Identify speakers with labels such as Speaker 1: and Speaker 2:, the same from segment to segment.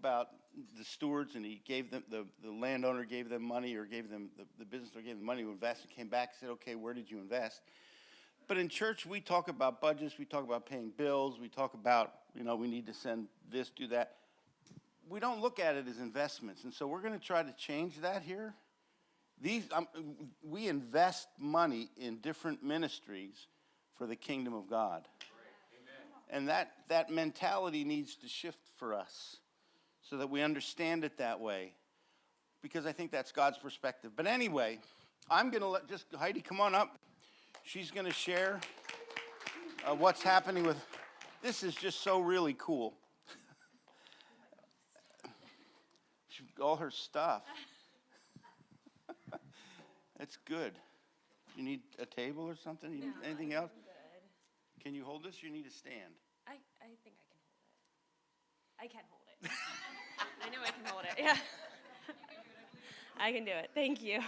Speaker 1: about the stewards, and he gave them, the landowner gave them money, or gave them, the business owner gave them money to invest, and came back and said, okay, where did you invest? But in church, we talk about budgets, we talk about paying bills, we talk about, we need to send this, do that. We don't look at it as investments, and so we're going to try to change that here. We invest money in different ministries for the kingdom of God. And that mentality needs to shift for us so that we understand it that way, because I think that's God's perspective. But anyway, I'm going to let Heidi come on up. She's going to share what's happening with, this is just so really cool. All her stuff. That's good. You need a table or something? You need anything else?
Speaker 2: Good.
Speaker 1: Can you hold this? You need a stand.
Speaker 2: I think I can hold it. I can hold it. I know I can hold it. Yeah. I can do it. Thank you.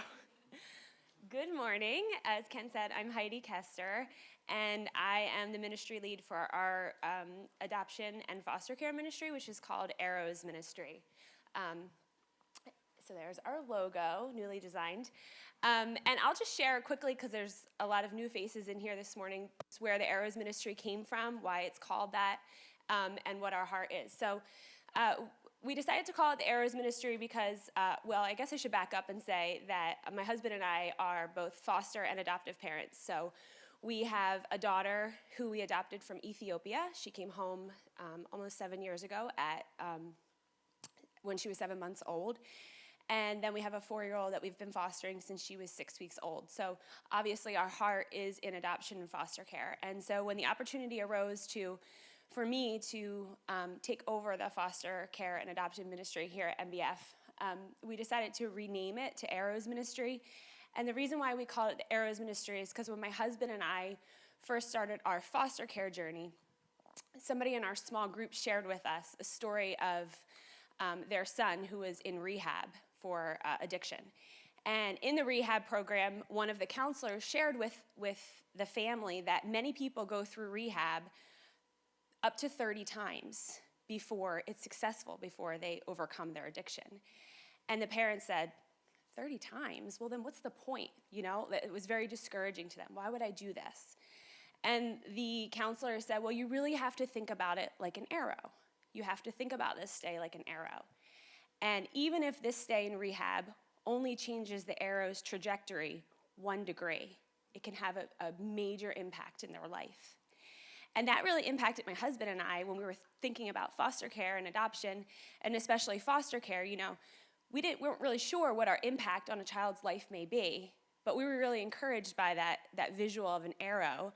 Speaker 2: Good morning. As Ken said, I'm Heidi Kester, and I am the ministry lead for our adoption and foster care ministry, which is called Arrows Ministry. So there's our logo, newly designed. And I'll just share quickly, because there's a lot of new faces in here this morning, where the Arrows Ministry came from, why it's called that, and what our heart is. So we decided to call it the Arrows Ministry because, I guess I should back up and say that my husband and I are both foster and adoptive parents. So we have a daughter who we adopted from Ethiopia. She came home almost 7 years ago when she was 7 months old. And then we have a 4-year-old that we've been fostering since she was 6 weeks old. So obviously our heart is in adoption and foster care. And so when the opportunity arose for me to take over the foster care and adoption ministry here at NBF, we decided to rename it to Arrows Ministry. And the reason why we call it the Arrows Ministry is because when my husband and I first started our foster care journey, somebody in our small group shared with us a story of their son who was in rehab for addiction. And in the rehab program, one of the counselors shared with the family that many people go through rehab up to 30 times before it's successful, before they overcome their addiction. And the parents said, 30 times? Well, then what's the point? It was very discouraging to them. Why would I do this? And the counselor said, well, you really have to think about it like an arrow. You have to think about this stay like an arrow. And even if this stay in rehab only changes the arrow's trajectory 1 degree, it can have a major impact in their life. And that really impacted my husband and I when we were thinking about foster care and adoption, and especially foster care. We weren't really sure what our impact on a child's life may be, but we were really encouraged by that visual of an arrow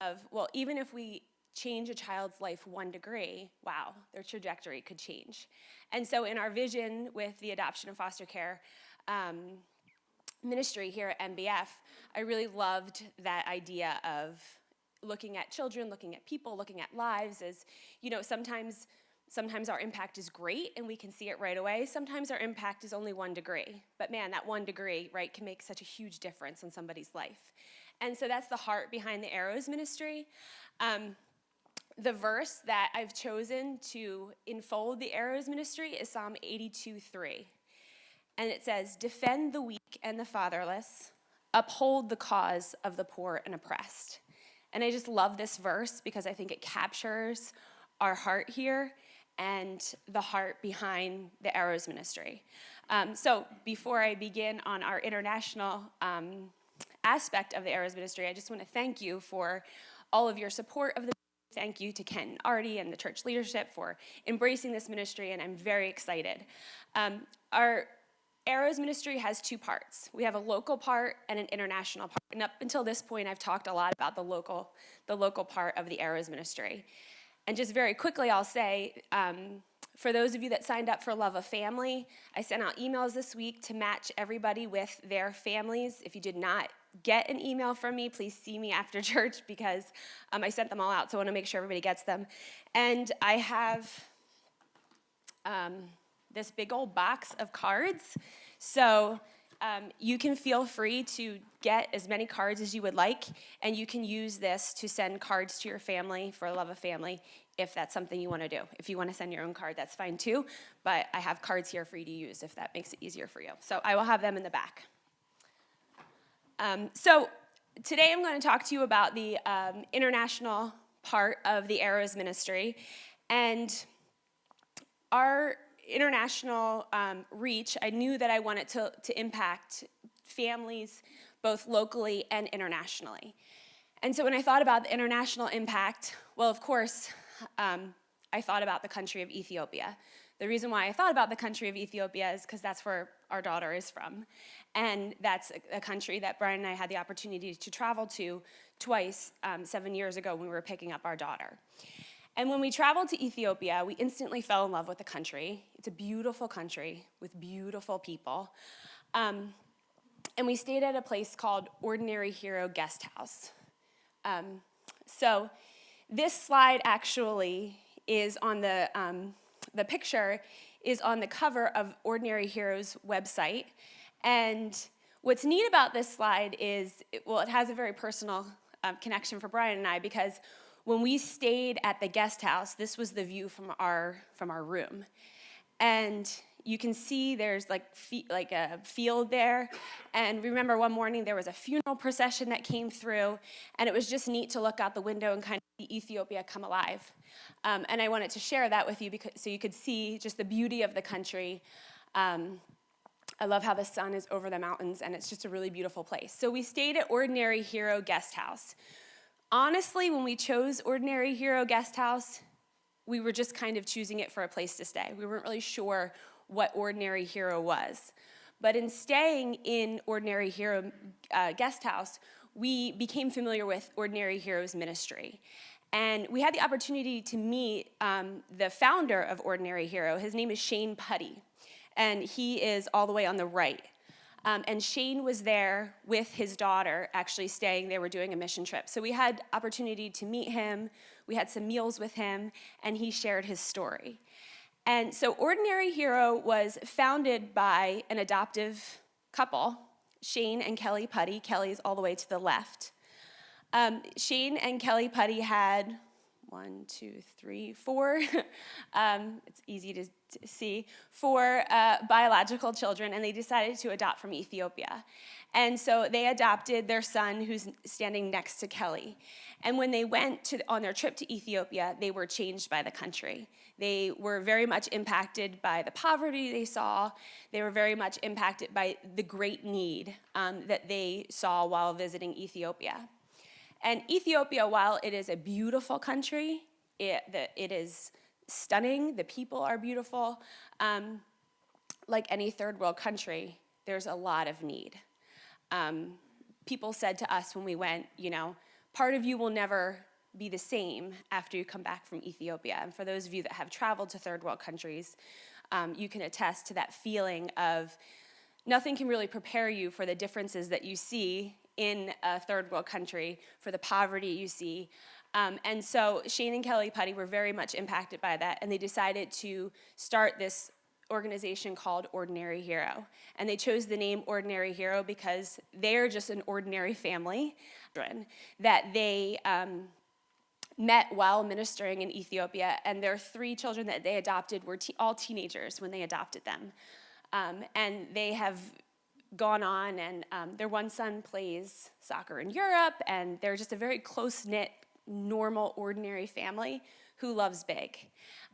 Speaker 2: of, well, even if we change a child's life 1 degree, wow, their trajectory could change. And so in our vision with the adoption and foster care ministry here at NBF, I really loved that idea of looking at children, looking at people, looking at lives as, sometimes our impact is great and we can see it right away. Sometimes our impact is only 1 degree. But man, that 1 degree, right, can make such a huge difference in somebody's life. And so that's the heart behind the Arrows Ministry. The verse that I've chosen to enfold the Arrows Ministry is Psalm 82:3. And it says, defend the weak and the fatherless, uphold the cause of the poor and oppressed. And I just love this verse because I think it captures our heart here and the heart behind the Arrows Ministry. So before I begin on our international aspect of the Arrows Ministry, I just want to thank you for all of your support of the. Thank you to Ken and Artie and the church leadership for embracing this ministry, and I'm very excited. Our Arrows Ministry has 2 parts. We have a local part and an international part. And up until this point, I've talked a lot about the local part of the Arrows Ministry. And just very quickly, I'll say, for those of you that signed up for Love of Family, I sent out emails this week to match everybody with their families. If you did not get an email from me, please see me after church because I sent them all out, so I want to make sure everybody gets them. And I have this big old box of cards. So you can feel free to get as many cards as you would like, and you can use this to send cards to your family for love of family if that's something you want to do. If you want to send your own card, that's fine too, but I have cards here for you to use if that makes it easier for you. So I will have them in the back. So today I'm going to talk to you about the international part of the Arrows ministry, and our international reach, I knew that I wanted to impact families both locally and internationally. And so when I thought about the international impact, well, of course, I thought about the country of Ethiopia. The reason why I thought about the country of Ethiopia is because that's where our daughter is from. And that's a country that Brian and I had the opportunity to travel to twice 7 years ago when we were picking up our daughter. And when we traveled to Ethiopia, we instantly fell in love with the country. It's a beautiful country with beautiful people. And we stayed at a place called Ordinary Hero Guest House. So this slide actually is on the picture is on the cover of Ordinary Hero's website. And what's neat about this slide is, it has a very personal connection for Brian and I, because when we stayed at the guest house, this was the view from our room. And you can see there's like a field there. And remember one morning there was a funeral procession that came through, and it was just neat to look out the window and kind of see Ethiopia come alive. And I wanted to share that with you so you could see just the beauty of the country. I love how the sun is over the mountains, and it's just a really beautiful place. So we stayed at Ordinary Hero Guest House. Honestly, when we chose Ordinary Hero Guest House, we were just kind of choosing it for a place to stay. We weren't really sure what Ordinary Hero was. But in staying in Ordinary Hero Guest House, we became familiar with Ordinary Hero's ministry. And we had the opportunity to meet the founder of Ordinary Hero. His name is Shane Putty, and he is all the way on the right. And Shane was there with his daughter, actually staying. They were doing a mission trip. So we had opportunity to meet him. We had some meals with him, and he shared his story. And so Ordinary Hero was founded by an adoptive couple, Shane and Kelly Putty. Kelly's all the way to the left. Shane and Kelly Putty had 4, it's easy to see, 4 biological children, and they decided to adopt from Ethiopia. And so they adopted their son, who's standing next to Kelly. And when they went on their trip to Ethiopia, they were changed by the country. They were very much impacted by the poverty they saw. They were very much impacted by the great need that they saw while visiting Ethiopia. And Ethiopia, while it is a beautiful country, it is stunning, the people are beautiful, like any third world country, there's a lot of need. People said to us when we went, part of you will never be the same after you come back from Ethiopia. And for those of you that have traveled to third world countries, you can attest to that feeling of nothing can really prepare you for the differences that you see in a third world country, for the poverty you see. And so Shane and Kelly Putty were very much impacted by that, and they decided to start this organization called Ordinary Hero. And they chose the name Ordinary Hero because they're just an ordinary family that they met while ministering in Ethiopia, and their 3 children that they adopted were all teenagers when they adopted them. And they have gone on, and their one son plays soccer in Europe, and they're just a very close-knit, normal, ordinary family who loves big.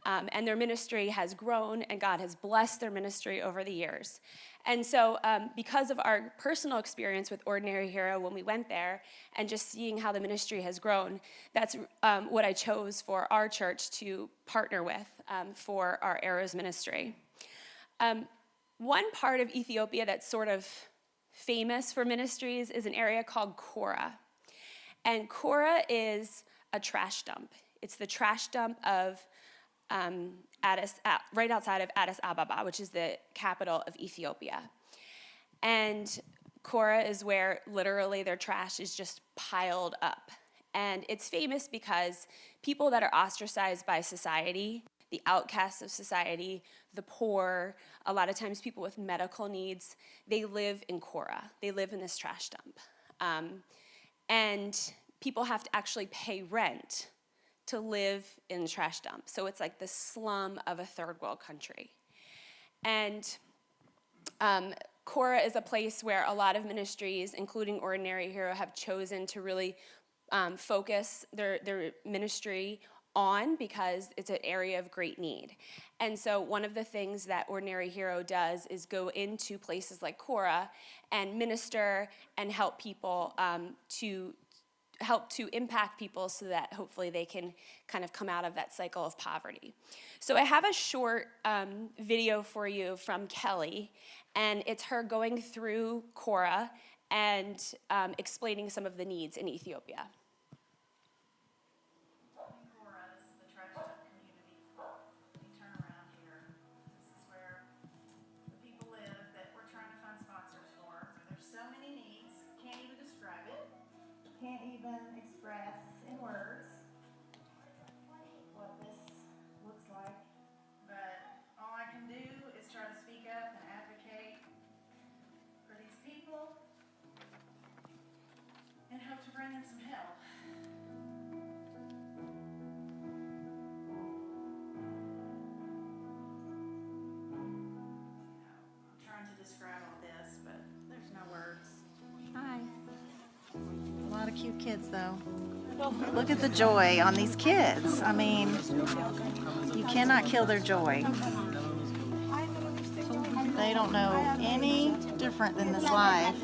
Speaker 2: And their ministry has grown, and God has blessed their ministry over the years. And so because of our personal experience with Ordinary Hero when we went there, and just seeing how the ministry has grown, that's what I chose for our church to partner with for our Arrows ministry. One part of Ethiopia that's sort of famous for ministries is an area called Kora. And Kora is a trash dump. It's the trash dump of right outside of Addis Ababa, which is the capital of Ethiopia. And Kora is where literally their trash is just piled up. And it's famous because people that are ostracized by society, the outcasts of society, the poor, a lot of times people with medical needs, they live in Cora. They live in this trash dump. And people have to actually pay rent to live in the trash dump. So it's like the slum of a third world country. And Cora is a place where a lot of ministries, including Ordinary Hero, have chosen to really focus their ministry on, because it's an area of great need. And so one of the things that Ordinary Hero does is go into places like Cora and minister and help people to impact people so that hopefully they can kind of come out of that cycle of poverty. So I have a short video for you from Kelly, and it's her going through Cora and explaining some of the needs in Ethiopia.
Speaker 3: Cora, this is the trash dump community. Let me turn around here. This is where the people live that we're trying to find sponsors for. There's so many needs, can't even describe it. Can't even express in words what this looks like. But all I can do is try to speak up and advocate for these people and hope to bring in some help. I'm trying to describe all this, but there's no words. Hi. A lot of cute kids, though. Look at the joy on these kids. I mean, you cannot kill their joy. They don't know any different than this life.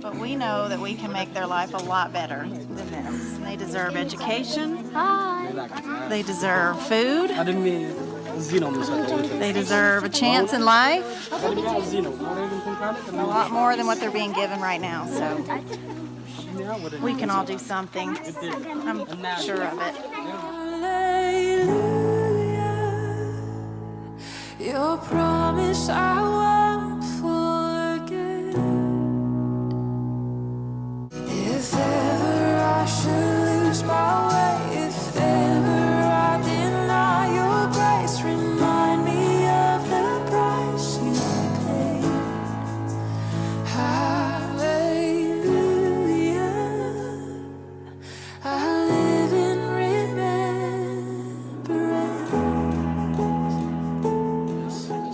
Speaker 3: But we know that we can make their life a lot better than this. They deserve education. They deserve food. They deserve a chance in life. A lot more than what they're being given right now. So we can all do something. I'm sure of it.
Speaker 4: Your promise I won't forget. If ever I should lose my way, if ever I deny your grace, remind me of the price you paid. Hallelujah, I live in remembrance.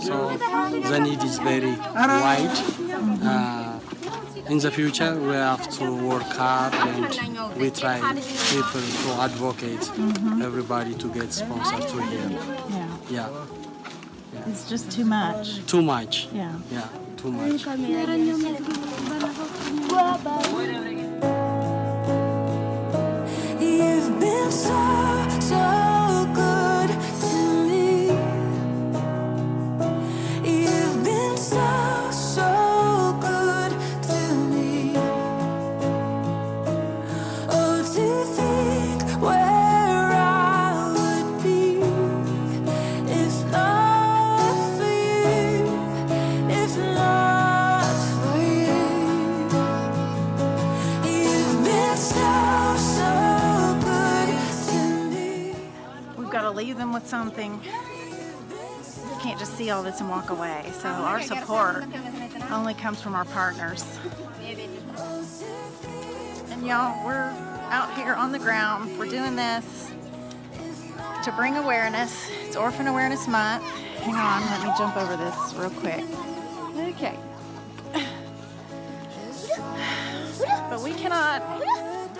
Speaker 5: So the need is very wide. In the future, we have to work hard, and we try people to advocate everybody to get sponsored to here. Yeah.
Speaker 3: It's just too much.
Speaker 5: Too much.
Speaker 3: Yeah.
Speaker 5: Yeah, too much.
Speaker 4: You've been so good to me. You've been so good to me. Oh, to think where I would be if not for you, if not for you. You've been so good to me.
Speaker 3: We've got to leave them with something. You can't just see all this and walk away. So our support only comes from our partners. And y'all, we're out here on the ground. We're doing this to bring awareness. It's Orphan Awareness Month. Hang on, let me jump over this real quick. Okay. But we cannot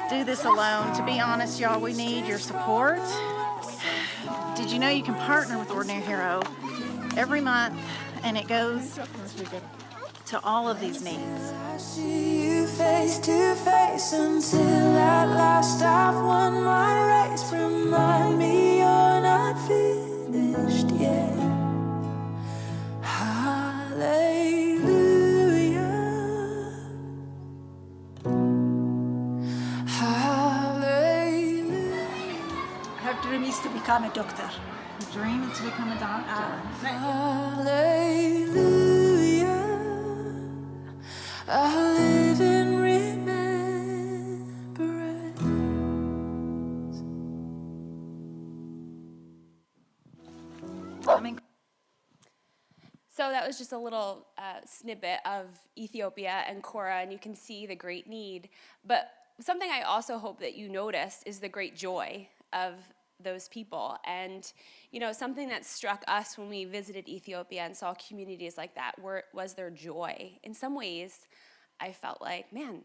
Speaker 3: do this alone. To be honest, y'all, we need your support. Did you know you can partner with Ordinary Hero every month, and it goes to all of these needs?
Speaker 4: I see you face to face until at last I've won my race. Remind me you're not finished yet. Hallelujah. Hallelujah.
Speaker 6: Her dream is to become a doctor.
Speaker 3: The dream is to become a doctor.
Speaker 4: Hallelujah. I live in remembrance.
Speaker 2: So that was just a little snippet of Ethiopia and Korah, and you can see the great need. But something I also hope that you noticed is the great joy of those people. And, something that struck us when we visited Ethiopia and saw communities like that was their joy. In some ways, I felt like, man,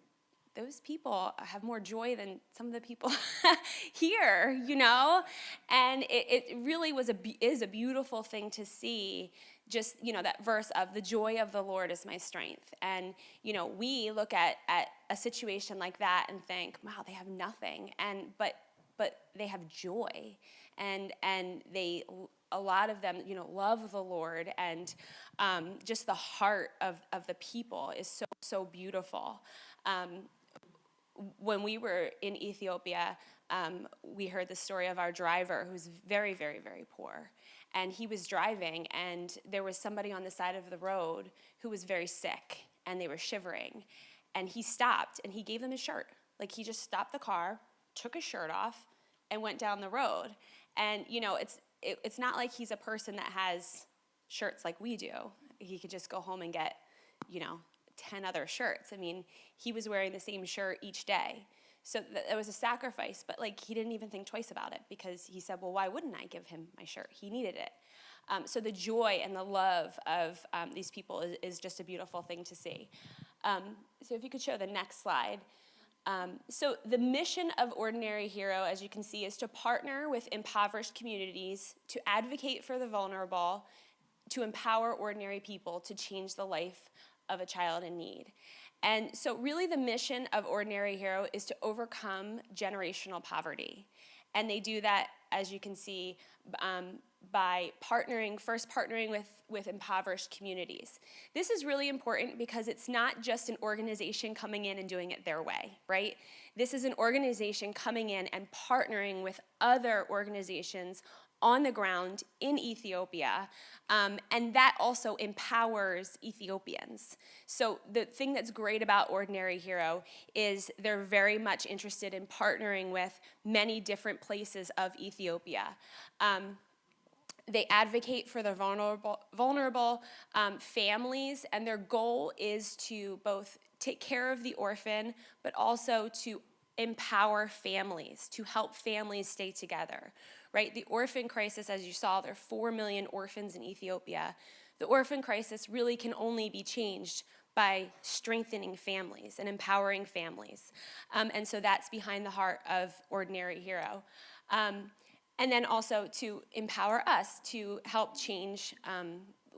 Speaker 2: those people have more joy than some of the people here, And it really is a beautiful thing to see, just, that verse of the joy of the Lord is my strength. And, we look at a situation like that and think, wow, they have nothing. But they have joy. And a lot of them, love the Lord. And just the heart of the people is so, so beautiful. When we were in Ethiopia, we heard the story of our driver who's very, very, very poor. And he was driving, and there was somebody on the side of the road who was very sick, and they were shivering. And he stopped, and he gave them his shirt. Like, he just stopped the car, took his shirt off, and went down the road. And, it's not like he's a person that has shirts like we do. He could just go home and get, 10 other shirts. I mean, he was wearing the same shirt each day. So it was a sacrifice, but he didn't even think twice about it, because he said, well, why wouldn't I give him my shirt? He needed it. So the joy and the love of these people is just a beautiful thing to see. So if you could show the next slide. So the mission of Ordinary Hero, as you can see, is to partner with impoverished communities, to advocate for the vulnerable, to empower ordinary people to change the life of a child in need. And so really the mission of Ordinary Hero is to overcome generational poverty. And they do that, as you can see, by partnering with impoverished communities. This is really important because it's not just an organization coming in and doing it their way, right? This is an organization coming in and partnering with other organizations on the ground in Ethiopia, and that also empowers Ethiopians. So the thing that's great about Ordinary Hero is they're very much interested in partnering with many different places of Ethiopia. They advocate for the vulnerable families, and their goal is to both take care of the orphan, but also to empower families, to help families stay together, right? The orphan crisis, as you saw, there are 4 million orphans in Ethiopia. The orphan crisis really can only be changed by strengthening families and empowering families. And so that's behind the heart of Ordinary Hero. And then also to empower us to help change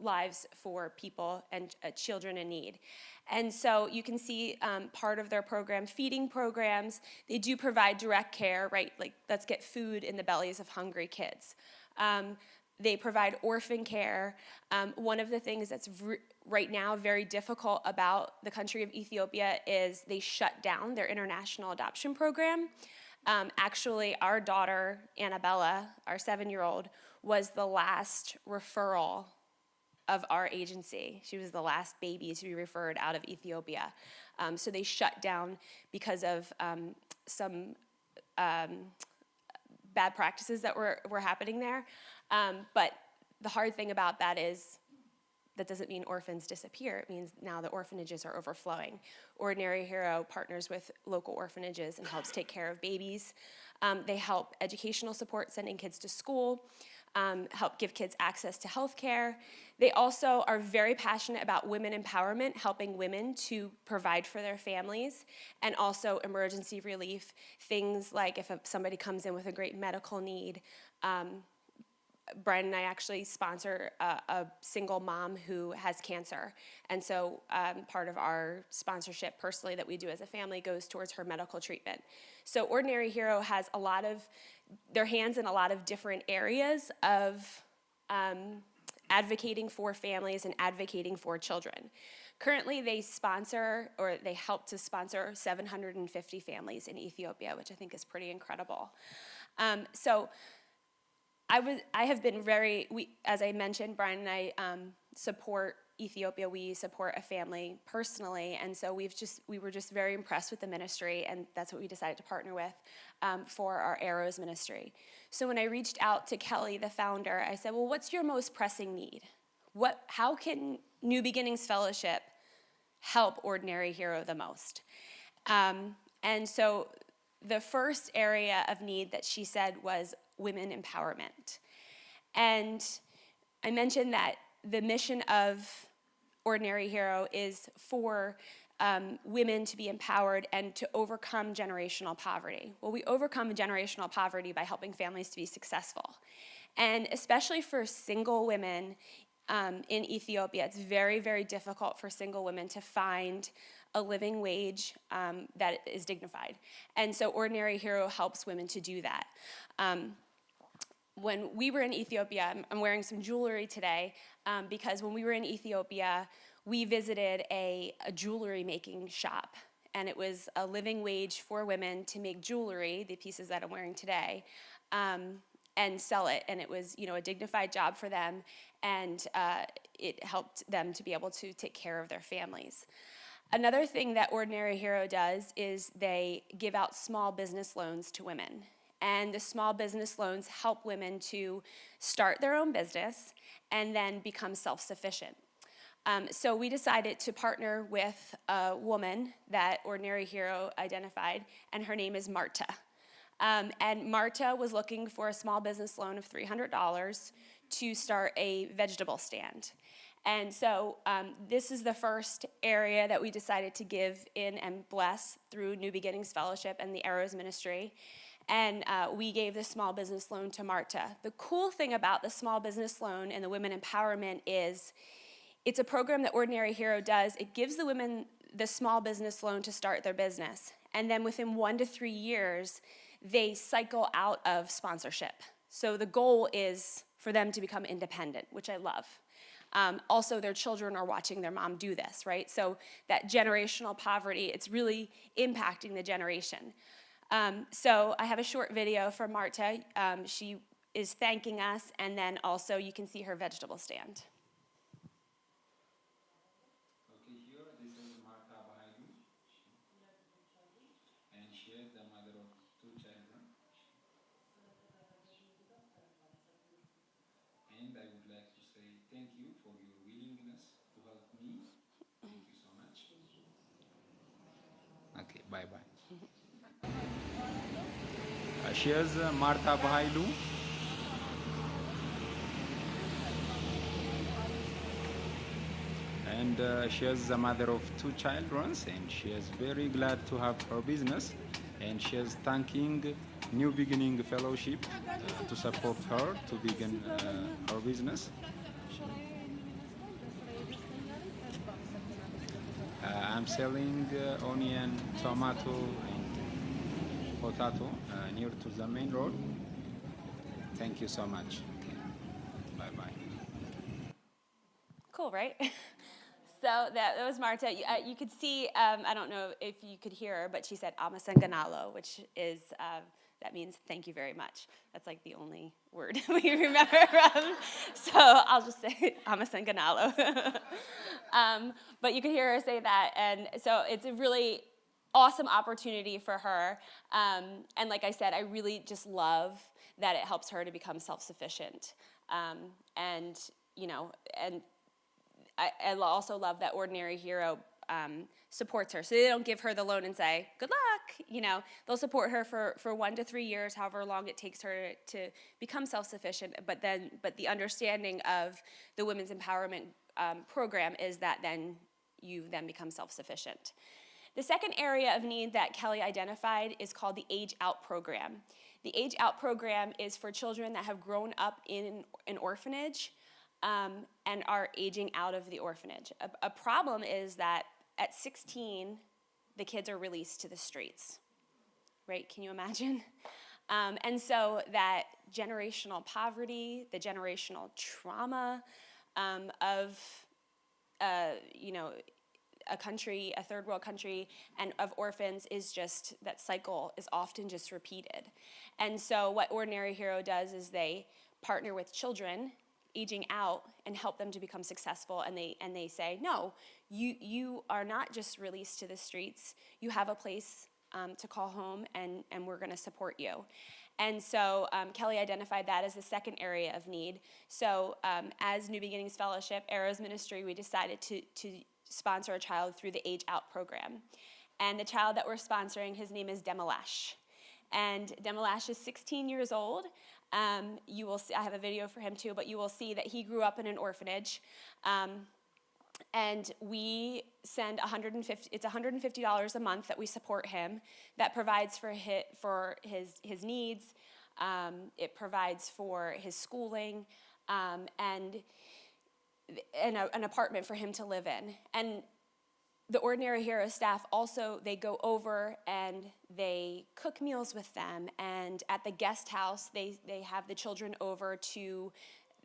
Speaker 2: lives for people and children in need. And so you can see part of their program, feeding programs. They do provide direct care, right? Like, let's get food in the bellies of hungry kids. They provide orphan care. One of the things that's right now very difficult about the country of Ethiopia is they shut down their international adoption program. Actually, our daughter, Annabella, our 7-year-old, was the last referral of our agency. She was the last baby to be referred out of Ethiopia. So they shut down because of some bad practices that were happening there. But the hard thing about that is that doesn't mean orphans disappear. It means now the orphanages are overflowing. Ordinary Hero partners with local orphanages and helps take care of babies. They help educational support, sending kids to school, help give kids access to health care. They also are very passionate about women empowerment, helping women to provide for their families, and also emergency relief, things like if somebody comes in with a great medical need. Brian and I actually sponsor a single mom who has cancer. And so part of our sponsorship personally that we do as a family goes towards her medical treatment. So Ordinary Hero has their hands in a lot of different areas of advocating for families and advocating for children. Currently, they help to sponsor 750 families in Ethiopia, which I think is pretty incredible. So I have been as I mentioned, Brian and I support Ethiopia, we support a family personally, and so we were just very impressed with the ministry, and that's what we decided to partner with for our Arrows ministry. So when I reached out to Kelly, the founder, I said, well, what's your most pressing need? How can New Beginnings Fellowship help Ordinary Hero the most? And so the first area of need that she said was women empowerment. And I mentioned that the mission of Ordinary Hero is for women to be empowered and to overcome generational poverty. Well, we overcome generational poverty by helping families to be successful. And especially for single women in Ethiopia, it's very, very difficult for single women to find a living wage that is dignified. And so Ordinary Hero helps women to do that. When we were in Ethiopia, I'm wearing some jewelry today because when we were in Ethiopia, we visited a jewelry making shop, and it was a living wage for women to make jewelry, the pieces that I'm wearing today, and sell it. And it was, a dignified job for them, and it helped them to be able to take care of their families. Another thing that Ordinary Hero does is they give out small business loans to women. And the small business loans help women to start their own business and then become self-sufficient. So we decided to partner with a woman that Ordinary Hero identified, and her name is Marta. And Marta was looking for a small business loan of $300 to start a vegetable stand. And so this is the first area that we decided to give in and bless through New Beginnings Fellowship and the Arrows Ministry. And we gave the small business loan to Marta. The cool thing about the small business loan and the women empowerment is it's a program that Ordinary Hero does. It gives the women the small business loan to start their business. And then within 1 to 3 years, they cycle out of sponsorship. So the goal is for them to become independent, which I love. Also, their children are watching their mom do this, right? So that generational poverty, it's really impacting the generation. So I have a short video from Marta. She is thanking us, and then also you can see her vegetable stand.
Speaker 7: Okay, here this is Marta Bahaidu, and she is the mother of 2 children. And I would like to say thank you for your willingness to help me. Thank you so much. Okay, bye-bye. She is Marta Bahaidu. And she is the mother of 2 children, and she is very glad to have her business, and she is thanking New Beginning Fellowship to support her to begin her business. I'm selling onion, tomato, and potato near to the main road. Thank you so much. Okay. Bye-bye.
Speaker 2: Cool, right? So that was Marta. You could see, I don't know if you could hear her, but she said Amasanganalo, which is, that means thank you very much. That's like the only word we remember from. So I'll just say Amasanganalo. But you could hear her say that. And so it's a really awesome opportunity for her. And like I said, I really just love that it helps her to become self-sufficient. And I also love that Ordinary Hero supports her. So they don't give her the loan and say, good luck. They'll support her for 1 to 3 years, however long it takes her to become self-sufficient. But the understanding of the Women's Empowerment program is that then you become self-sufficient. The second area of need that Kelly identified is called the Age Out program. The Age Out program is for children that have grown up in an orphanage and are aging out of the orphanage. A problem is that at 16, the kids are released to the streets, right? Can you imagine? And so that generational poverty, the generational trauma of, a country, a third world country, and of orphans is just, that cycle is often just repeated. And so what Ordinary Hero does is they partner with children aging out and help them to become successful. And they say, no, you are not just released to the streets. You have a place to call home, and we're going to support you. And so Kelly identified that as the second area of need. So as New Beginnings Fellowship, Arrows Ministry, we decided to sponsor a child through the Age Out program. And the child that we're sponsoring, his name is Demolash. And Demolash is 16 years old. You will see, I have a video for him too, but you will see that he grew up in an orphanage. And we send it's $150 a month that we support him. That provides for his needs. It provides for his schooling, and an apartment for him to live in. And the Ordinary Hero staff also, they go over and they cook meals with them. And at the guest house, they have the children over to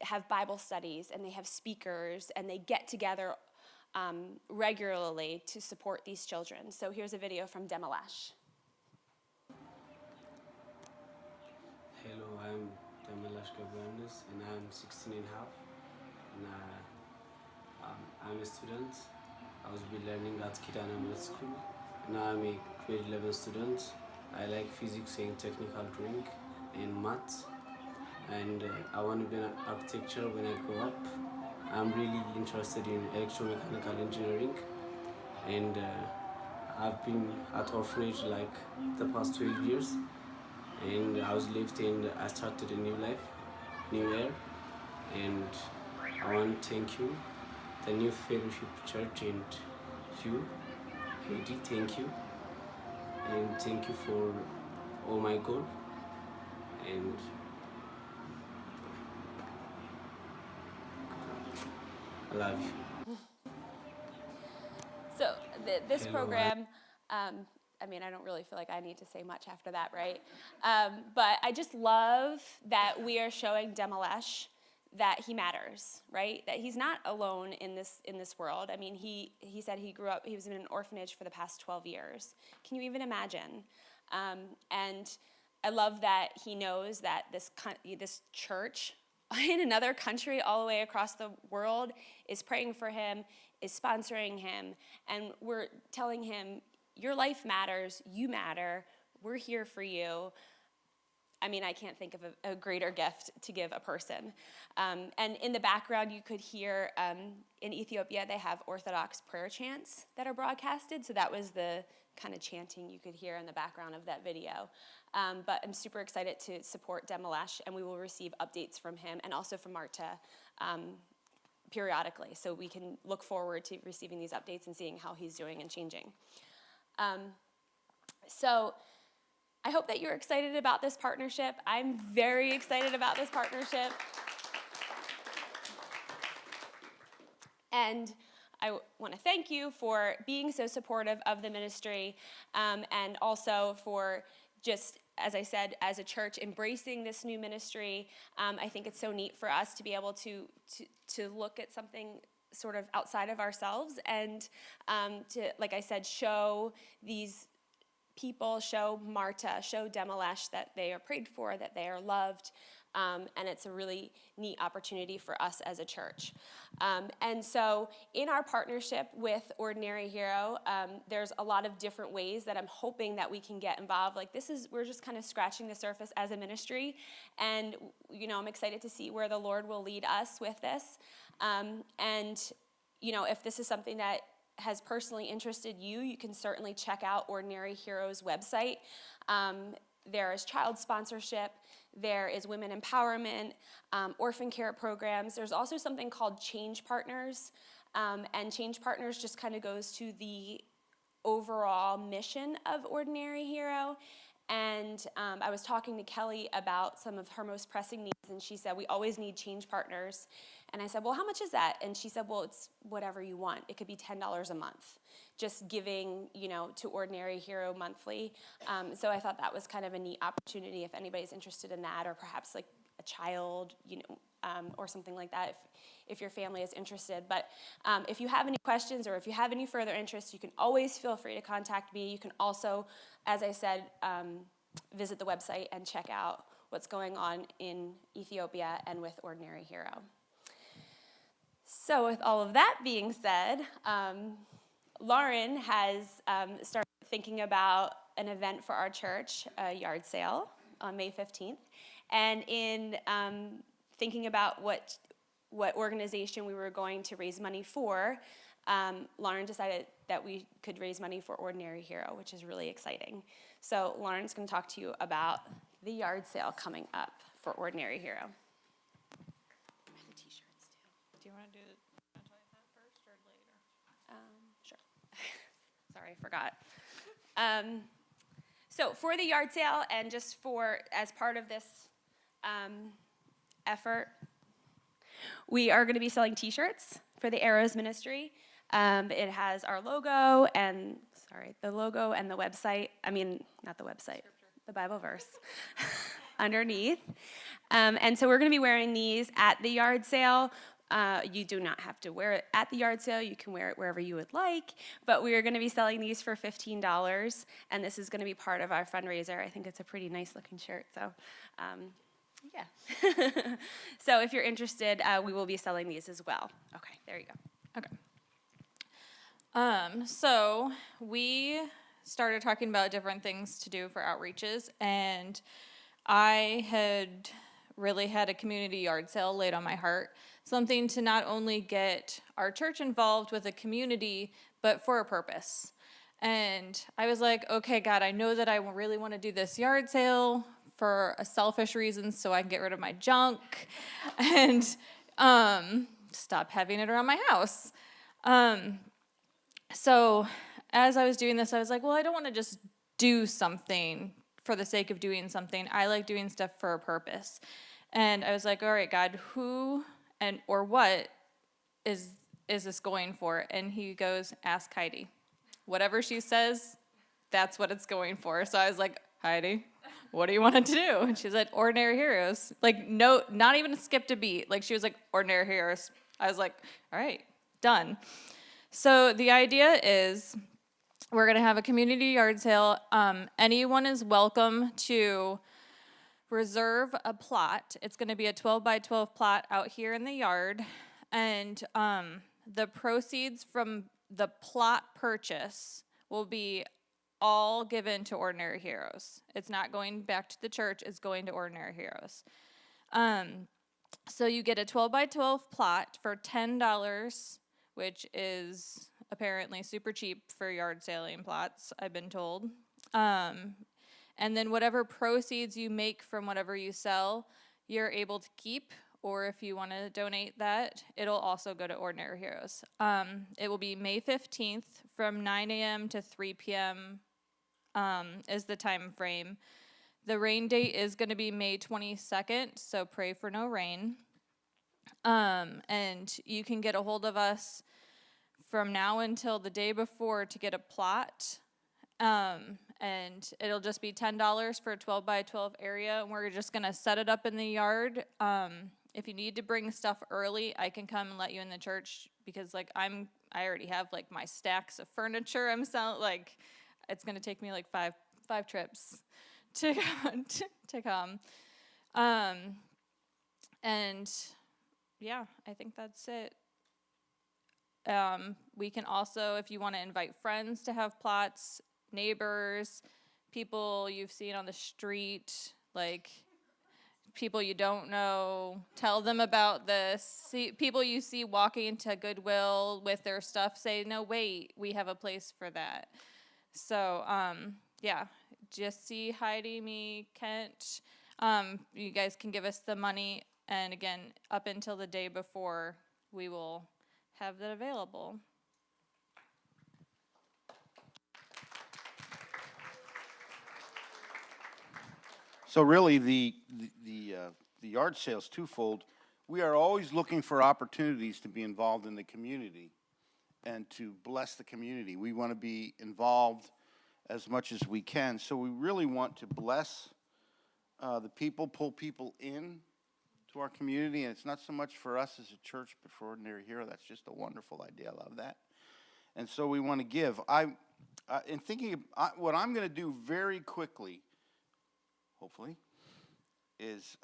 Speaker 2: have Bible studies, and they have speakers, and they get together regularly to support these children. So here's a video from Demolash.
Speaker 8: Hello, I'm Demolash Gabrianis, and I'm 16 and a half. And I'm a student. I was learning at Kidana Middle School. Now I'm a grade 11 student. I like physics and technical drawing and math. And I want to be an architecture when I grow up. I'm really interested in electromechanical engineering. And I've been at orphanage like the past 12 years. And I was left and I started a new life, new year. And I want to thank you, the New Fellowship Church, and you, Heidi, thank you. And thank you for all my goal. And I love you.
Speaker 2: So this
Speaker 8: Hello,
Speaker 2: program, I mean, I don't really feel like I need to say much after that, right? But I just love that we are showing Demolash that he matters, right? That he's not alone in this world. I mean, he said he grew up, he was in an orphanage for the past 12 years. Can you even imagine? And I love that he knows that this church in another country all the way across the world is praying for him, is sponsoring him, and we're telling him, your life matters, you matter, we're here for you. I mean, I can't think of a greater gift to give a person. And in the background, you could hear, in Ethiopia, they have Orthodox prayer chants that are broadcasted, so that was the kind of chanting you could hear in the background of that video. But I'm super excited to support Demolash, and we will receive updates from him and also from Marta periodically, so we can look forward to receiving these updates and seeing how he's doing and changing. So I hope that you're excited about this partnership. I'm very excited about this partnership. And I want to thank you for being so supportive of the ministry, and also for just, as I said, as a church, embracing this new ministry. I think it's so neat for us to be able to look at something sort of outside of ourselves and to, like I said, show these people, show Marta, show Demolash that they are prayed for, that they are loved, and it's a really neat opportunity for us as a church. And so in our partnership with Ordinary Hero, there's a lot of different ways that I'm hoping that we can get involved. Like we're just kind of scratching the surface as a ministry, and I'm excited to see where the Lord will lead us with this. And if this is something that has personally interested you, you can certainly check out Ordinary Hero's website. There is child sponsorship, there is women empowerment, orphan care programs. There's also something called Change Partners, and Change Partners just kind of goes to the overall mission of Ordinary Hero. And I was talking to Kelly about some of her most pressing needs, and she said, we always need change partners. And I said, well, how much is that? And she said, well, it's whatever you want. It could be $10 a month, just giving, to Ordinary Hero monthly. So I thought that was kind of a neat opportunity if anybody's interested in that, or perhaps like a child, or something like that, if your family is interested. But if you have any questions or if you have any further interest, you can always feel free to contact me. You can also, as I said, visit the website and check out what's going on in Ethiopia and with Ordinary Hero. So with all of that being said, Lauren has started thinking about an event for our church, a yard sale on May 15th. And in thinking about what organization we were going to raise money for, Lauren decided that we could raise money for Ordinary Hero, which is really exciting. So Lauren's going to talk to you about the yard sale coming up for Ordinary Hero. The t-shirts too.
Speaker 9: Do you want to do that first or later?
Speaker 2: Sure. Sorry, I forgot. So for the yard sale, and just as part of this effort, we are going to be selling t-shirts for the Arrows Ministry. It has our logo and, the logo and the website. I mean, not the website, the Bible verse underneath. And so we're going to be wearing these at the yard sale. You do not have to wear it at the yard sale. You can wear it wherever you would like. But we are going to be selling these for $15, and this is going to be part of our fundraiser. I think it's a pretty nice looking shirt. So, yeah. So if you're interested, we will be selling these as well. Okay, there you go.
Speaker 9: Okay. So we started talking about different things to do for outreaches, and I had really had a community yard sale laid on my heart. Something to not only get our church involved with the community, but for a purpose. And I was like, okay, God, I know that I really want to do this yard sale for a selfish reason so I can get rid of my junk and stop having it around my house. So as I was doing this, I was like, well, I don't want to just do something for the sake of doing something. I like doing stuff for a purpose. And I was like, all right, God, who or what is this going for? And he goes, ask Heidi. Whatever she says, that's what it's going for. So I was like, Heidi, what do you want it to do? And she said, Ordinary Heroes. Like, no, not even skipped a beat. Like, she was like, Ordinary Heroes. I was like, all right, done. So the idea is we're going to have a community yard sale. Anyone is welcome to reserve a plot. It's going to be a 12 by 12 plot out here in the yard. And the proceeds from the plot purchase will be all given to Ordinary Heroes. It's not going back to the church. It's going to Ordinary Heroes. So you get a 12 by 12 plot for $10, which is apparently super cheap for yard selling plots, I've been told. And then whatever proceeds you make from whatever you sell, you're able to keep, or if you want to donate that, it'll also go to Ordinary Heroes. It will be May 15th from 9 a.m. to 3 p.m. Is the time frame. The rain date is going to be May 22nd, so pray for no rain. And you can get a hold of us from now until the day before to get a plot. And it'll just be $10 for a 12 by 12 area, and we're just going to set it up in the yard. If you need to bring stuff early, I can come and let you in the church, because like I already have like my stacks of furniture I'm selling. Like, it's going to take me like five trips to come. And yeah, I think that's it. We can also, if you want to invite friends to have plots, neighbors, people you've seen on the street, like people you don't know, tell them about this. People you see walking to Goodwill with their stuff, say, no, wait, we have a place for that. So, yeah, just see Heidi, me, Kent. You guys can give us the money, and again, up until the day before, we will have that available.
Speaker 1: So really, the yard sale is twofold. We are always looking for opportunities to be involved in the community and to bless the community. We want to be involved as much as we can. So we really want to bless the people, pull people in to our community. And it's not so much for us as a church, but for Ordinary Hero. That's just a wonderful idea. I love that. And so we want to give. In thinking of what I'm going to do very quickly, hopefully, is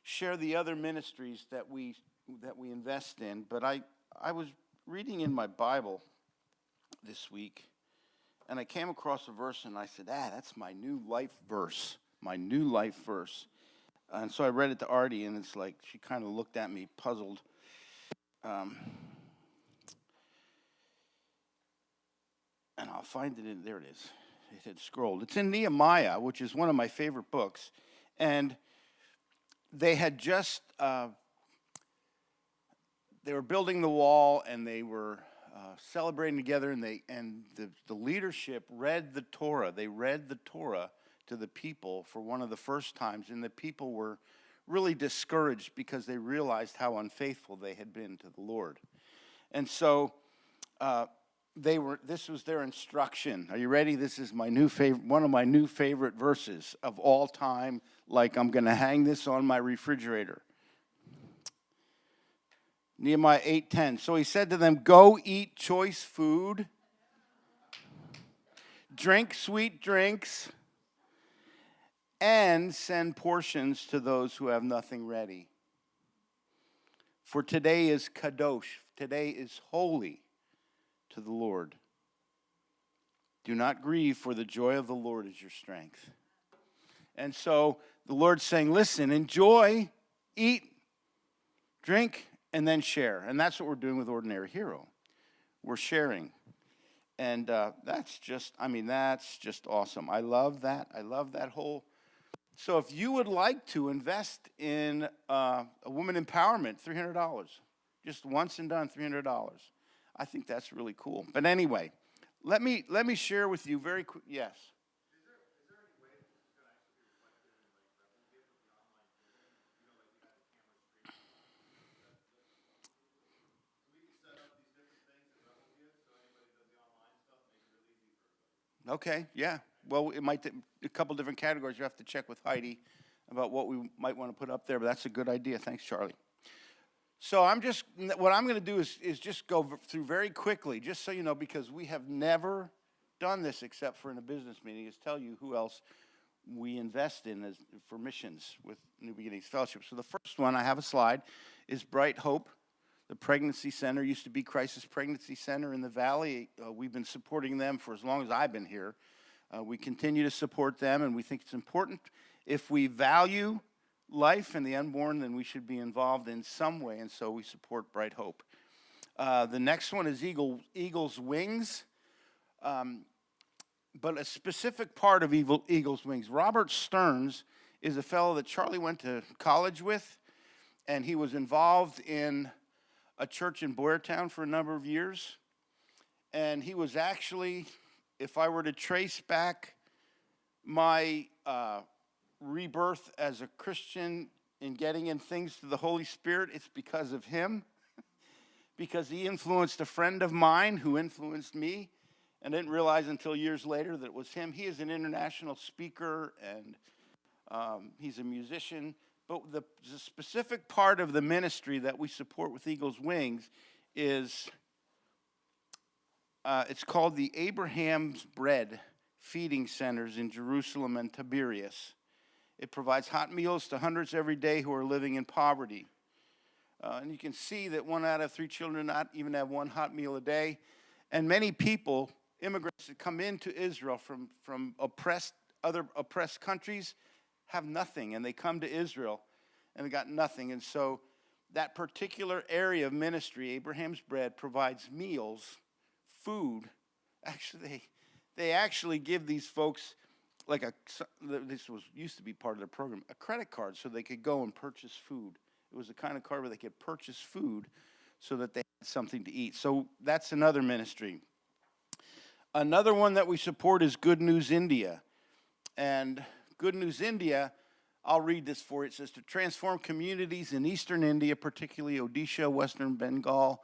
Speaker 1: share the other ministries that we that we invest in. But I was reading in my Bible this week, and I came across a verse, and I said, that's my new life verse, And so I read it to Artie, and it's like, she kind of looked at me puzzled. And I'll find it there it is. It had scrolled. It's in Nehemiah, which is one of my favorite books. And they had just, they were building the wall, and they were celebrating together, and the leadership read the Torah. They read the Torah to the people for one of the first times, and the people were really discouraged because they realized how unfaithful they had been to the Lord. And so this was their instruction. Are you ready? This is my new favorite, one of my new favorite verses of all time. Like, I'm going to hang this on my refrigerator. Nehemiah 8:10. So he said to them, go eat choice food, drink sweet drinks, and send portions to those who have nothing ready. For today is kadosh. Today is holy to the Lord. Do not grieve, for the joy of the Lord is your strength. And so the Lord's saying, listen, enjoy, eat, drink, and then share. And that's what we're doing with Ordinary Hero. We're sharing. And that's just awesome. I love that. I love that whole. So if you would like to invest in a woman empowerment, $300. Just once and done, $300. I think that's really cool. But anyway, let me share with you very quick. Yes. Okay, yeah. Well, it might a couple different categories. You have to check with Heidi about what we might want to put up there, but that's a good idea. Thanks, Charlie. So what I'm going to do is just go through very quickly, just so you know, because we have never done this except for in a business meeting, is tell you who else we invest in for missions with New Beginnings Fellowship. So the first one, I have a slide, is Bright Hope. The pregnancy center used to be Crisis Pregnancy Center in the Valley. We've been supporting them for as long as I've been here. We continue to support them, and we think it's important. If we value life and the unborn, then we should be involved in some way, and so we support Bright Hope. The next one is Eagle's Wings, but a specific part of Eagle's Wings. Robert Stearns is a fellow that Charlie went to college with, and he was involved in a church in Boyertown for a number of years. And he was actually, if I were to trace back my rebirth as a Christian in getting in things to the Holy Spirit, it's because of him. Because he influenced a friend of mine who influenced me, and didn't realize until years later that it was him. He is an international speaker, and he's a musician. But the specific part of the ministry that we support with Eagle's Wings is, it's called the Abraham's Bread Feeding Centers in Jerusalem and Tiberias. It provides hot meals to hundreds every day who are living in poverty. And you can see that 1 out of 3 children not even have one hot meal a day. And many people, immigrants that come into Israel from other oppressed countries, have nothing, and they come to Israel and they got nothing. And so that particular area of ministry, Abraham's Bread, provides meals, food. Actually, they actually give these folks, used to be part of their program, a credit card so they could go and purchase food. It was the kind of card where they could purchase food so that they had something to eat. So that's another ministry. Another one that we support is Good News India. And Good News India, I'll read this for you. It says, to transform communities in eastern India, particularly Odisha, western Bengal,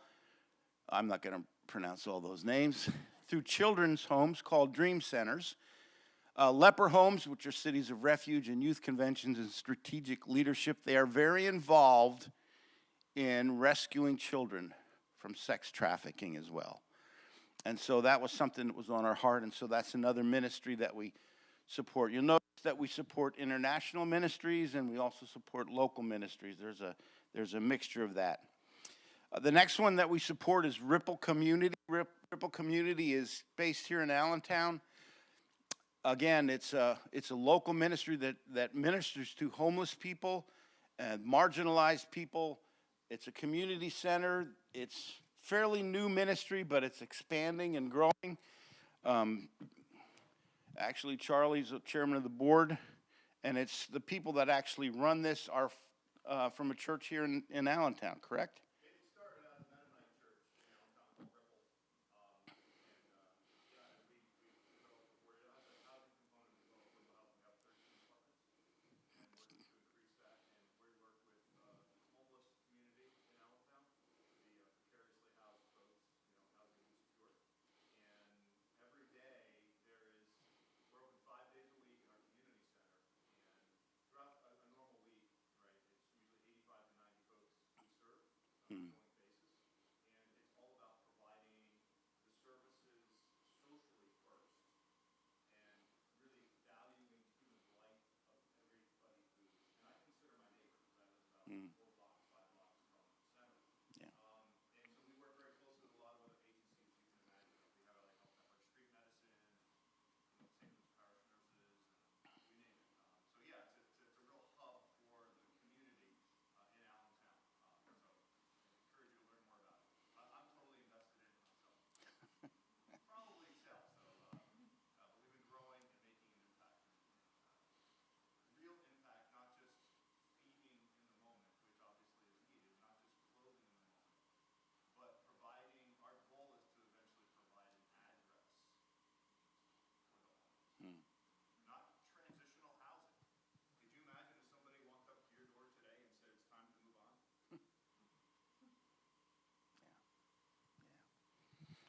Speaker 1: I'm not going to pronounce all those names, through children's homes called Dream Centers, leper homes, which are cities of refuge, and youth conventions and strategic leadership. They are very involved in rescuing children from sex trafficking as well. And so that was something that was on our heart, and so that's another ministry that we support. You'll notice that we support international ministries, and we also support local ministries. There's a mixture of that. The next one that we support is Ripple Community. Ripple Community is based here in Allentown. Again, it's a local ministry that ministers to homeless people and marginalized people. It's a community center. It's fairly new ministry, but it's expanding and growing. Actually, Charlie's the chairman of the board, and it's the people that actually run this are from a church here in Allentown, correct?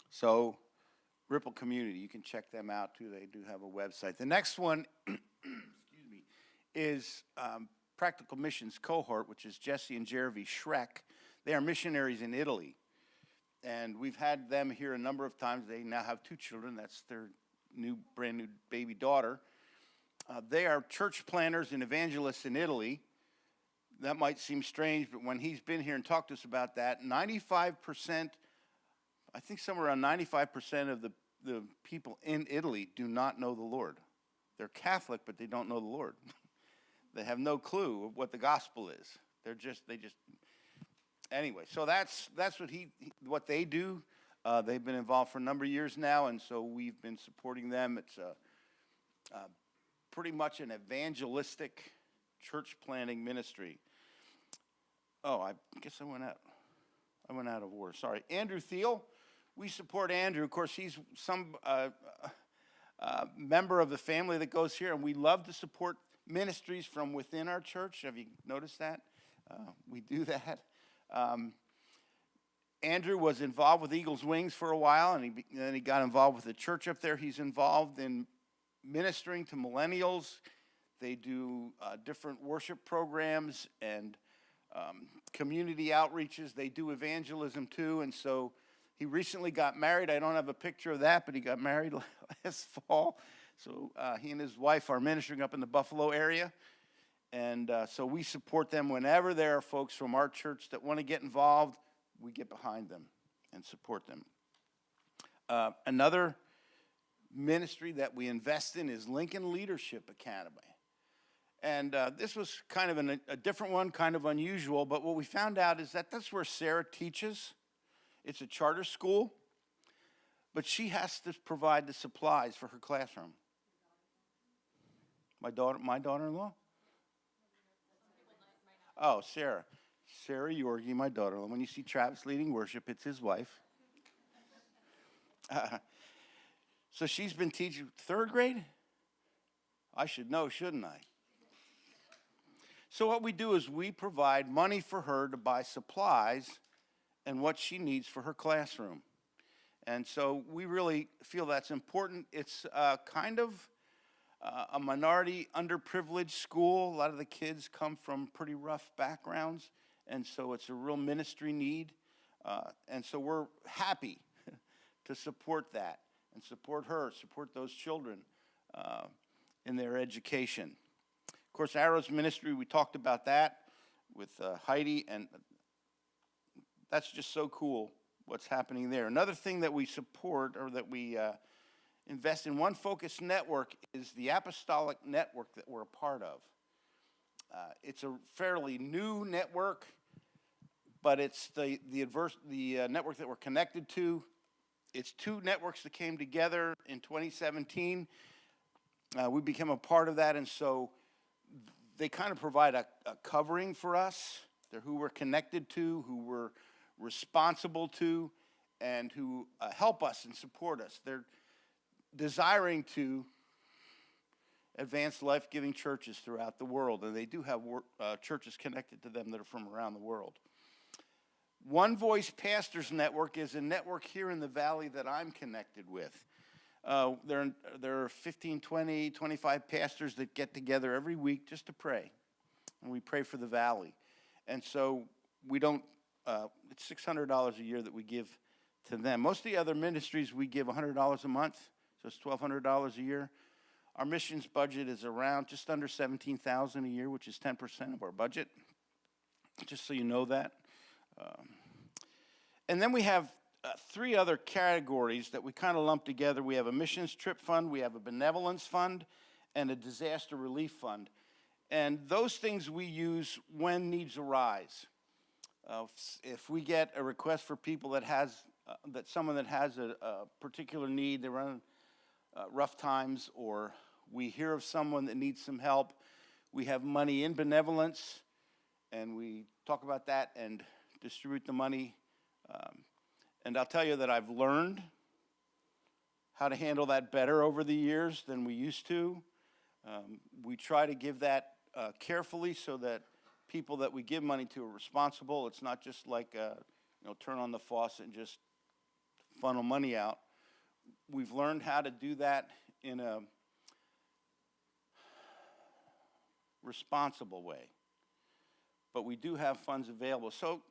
Speaker 1: So, Ripple Community, you can check them out too. They do have a website. The next one, excuse me, is Practical Missions Cohort, which is Jesse and Jeremy Schreck. They are missionaries in Italy, and we've had them here a number of times. They now have 2 children. That's their brand new baby daughter. They are church planners and evangelists in Italy. That might seem strange, but when he's been here and talked to us about that, 95%, I think somewhere around 95% of the people in Italy do not know the Lord. They're Catholic, but they don't know the Lord. They have no clue what the gospel is. Anyway, so that's what they do. They've been involved for a number of years now, and so we've been supporting them. It's pretty much an evangelistic church planning ministry. Oh, I guess I went out of order. Sorry. Andrew Thiel. We support Andrew. Of course, he's some member of the family that goes here, and we love to support ministries from within our church. Have you noticed that? We do that. Andrew was involved with Eagles Wings for a while, and then he got involved with the church up there. He's involved in ministering to millennials. They do different worship programs and community outreaches. They do evangelism too, and so he recently got married. I don't have a picture of that, but he got married last fall. So he and his wife are ministering up in the Buffalo area. And so we support them whenever there are folks from our church that want to get involved. We get behind them and support them. Another ministry that we invest in is Lincoln Leadership Academy. And this was kind of a different one, kind of unusual. But what we found out is that that's where Sarah teaches. It's a charter school, but she has to provide the supplies for her classroom. My daughter-in-law? Oh, Sarah. Sarah Yorgi, my daughter-in-law. When you see Travis leading worship, it's his wife. So she's been teaching 3rd grade? I should know, shouldn't I? So what we do is we provide money for her to buy supplies and what she needs for her classroom. And so we really feel that's important. It's kind of a minority, underprivileged school. A lot of the kids come from pretty rough backgrounds, and so it's a real ministry need. And so we're happy to support that and support her, support those children in their education. Of course, Arrow's ministry, we talked about that with Heidi, and that's just so cool what's happening there. Another thing that we support, or that we invest in, One Focus Network, is the apostolic network that we're a part of. It's a fairly new network, but it's the network that we're connected to. It's two networks that came together in 2017. We became a part of that, and so they kind of provide a covering for us. They're who we're connected to, who we're responsible to, and who help us and support us. They're desiring to advance life-giving churches throughout the world, and they do have churches connected to them that are from around the world. One Voice Pastors Network is a network here in the valley that I'm connected with. There are 15, 20, 25 pastors that get together every week just to pray, and we pray for the valley. And so we don't, it's $600 a year that we give to them. Most of the other ministries, we give $100 a month, so it's $1,200 a year. Our missions budget is around just under $17,000 a year, which is 10% of our budget, just so you know that. And then we have three other categories that we kind of lump together. We have a missions trip fund, we have a benevolence fund, and a disaster relief fund. And those things we use when needs arise. If we get a request for people that someone that has a particular need, they're running rough times, or we hear of someone that needs some help, we have money in benevolence, and we talk about that and distribute the money. And I'll tell you that I've learned how to handle that better over the years than we used to. We try to give that carefully so that people that we give money to are responsible. It's not just like, turn on the faucet and just funnel money out. We've learned how to do that in a responsible way. But we do have funds available. So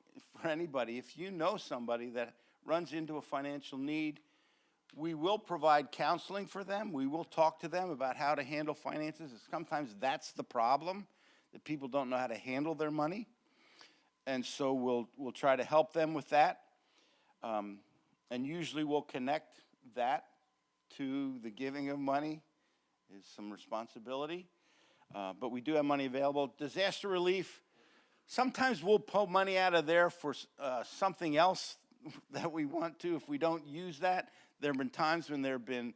Speaker 1: for anybody, if you know somebody that runs into a financial need, we will provide counseling for them. We will talk to them about how to handle finances. Sometimes that's the problem, that people don't know how to handle their money. And so we'll try to help them with that. And usually we'll connect that to the giving of money is some responsibility. But we do have money available. Disaster relief, sometimes we'll pull money out of there for something else that we want to. If we don't use that, there have been times when there have been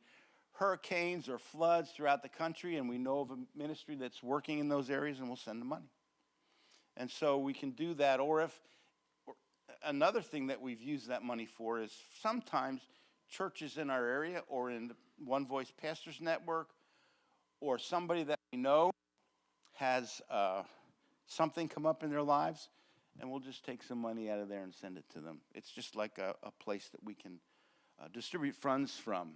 Speaker 1: hurricanes or floods throughout the country, and we know of a ministry that's working in those areas, and we'll send them money. And so we can do that. Or another thing that we've used that money for is sometimes churches in our area, or in the One Voice Pastors Network, or somebody that we know has something come up in their lives, and we'll just take some money out of there and send it to them. It's just like a place that we can distribute funds from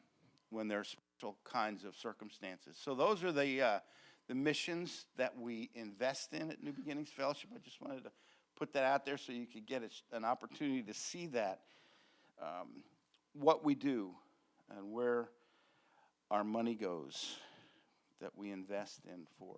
Speaker 1: when there are special kinds of circumstances. So those are the missions that we invest in at New Beginnings Fellowship. I just wanted to put that out there so you could get an opportunity to see that, what we do and where our money goes that we invest in for